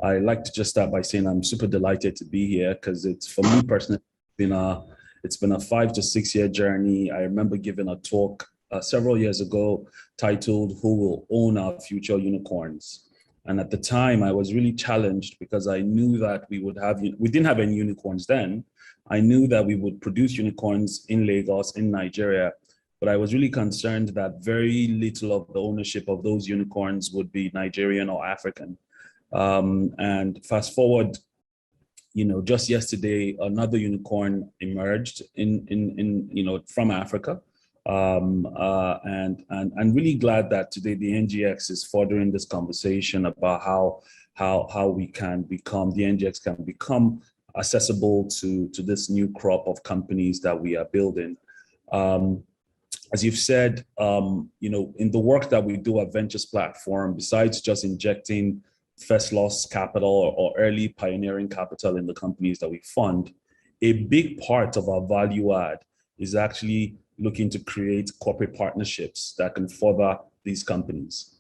I like to just start by saying I'm super delighted to be here because it's, for me personally, it's been a 5 to 6 year journey. I remember giving a talk several years ago titled "Who Will Own Our Future Unicorns?" And at the time, I was really challenged because I knew that we didn't have any unicorns then. I knew that we would produce unicorns in Lagos, in Nigeria, but I was really concerned that very little of the ownership of those unicorns would be Nigerian or African. And fast forward, just yesterday, another unicorn emerged from Africa. And really glad that today the NGX is furthering this conversation about how we can become, the NGX can become accessible to this new crop of companies that we are building. As you've said, in the work that we do at Ventures Platform, besides just injecting first loss capital or early pioneering capital in the companies that we fund, a big part of our value add is actually looking to create corporate partnerships that can further these companies.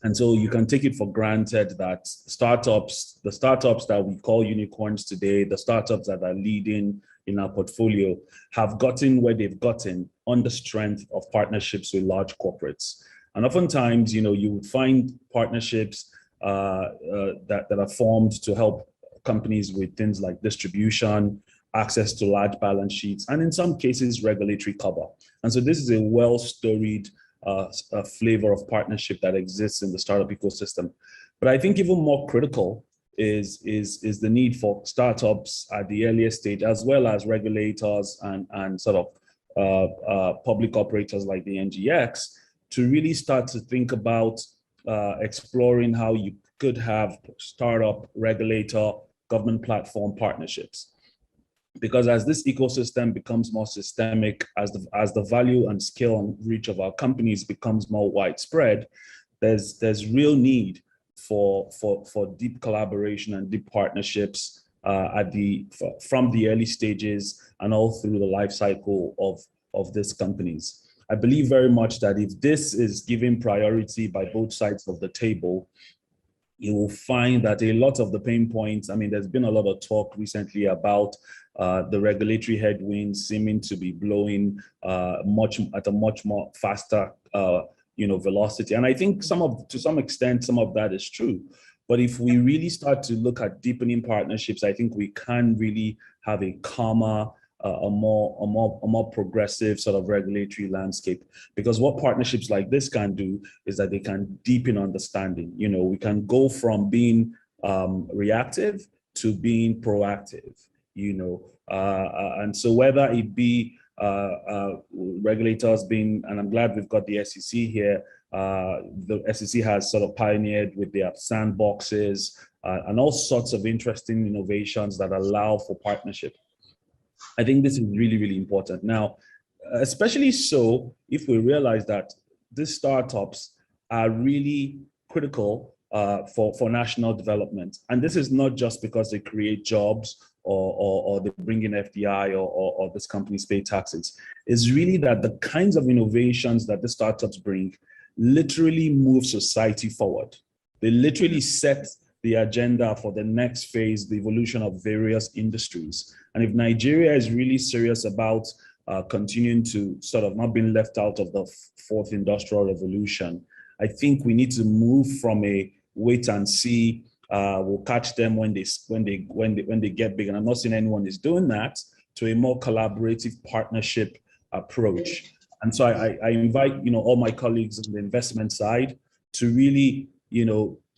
And so you can take it for granted that the startups that we call unicorns today, the startups that are leading in our portfolio, have gotten where they've gotten on the strength of partnerships with large corporates. And oftentimes, you would find partnerships that are formed to help companies with things like distribution, access to large balance sheets, and in some cases, regulatory cover. And so this is a well-storied flavor of partnership that exists in the startup ecosystem. But I think even more critical is the need for startups at the earliest stage, as well as regulators and sort of public operators like the NGX, to really start to think about exploring how you could have startup, regulator, government platform partnerships. Because as this ecosystem becomes more systemic, as the value and scale and reach of our companies becomes more widespread, there's real need for deep collaboration and deep partnerships from the early stages and all through the life cycle of these companies. I believe very much that if this is given priority by both sides of the table, you will find that a lot of the pain points, there's been a lot of talk recently about the regulatory headwinds seeming to be blowing at a much more faster velocity. And I think to some extent, some of that is true. But if we really start to look at deepening partnerships, I think we can really have a calmer, a more progressive sort of regulatory landscape. Because what partnerships like this can do is that they can deepen understanding. We can go from being reactive to being proactive. And so whether it be regulators being, and I'm glad we've got the SEC here. The SEC has sort of pioneered with their sandboxes and all sorts of interesting innovations that allow for partnership. I think this is really, really important. Now, especially so if we realize that these startups are really critical for national development. And this is not just because they create jobs or they bring in FDI or this companies pay taxes. It's really that the kinds of innovations that the startups bring literally move society forward. They literally set the agenda for the next phase, the evolution of various industries. And if Nigeria is really serious about continuing to sort of not being left out of the fourth industrial revolution, I think we need to move from a wait and see, we'll catch them when they get big. And I'm not saying anyone is doing that, to a more collaborative partnership approach. And so I invite all my colleagues on the investment side to really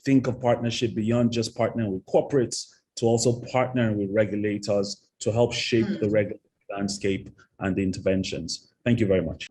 think of partnership beyond just partnering with corporates, to also partnering with regulators to help shape the regulatory landscape and the interventions. Thank you very much.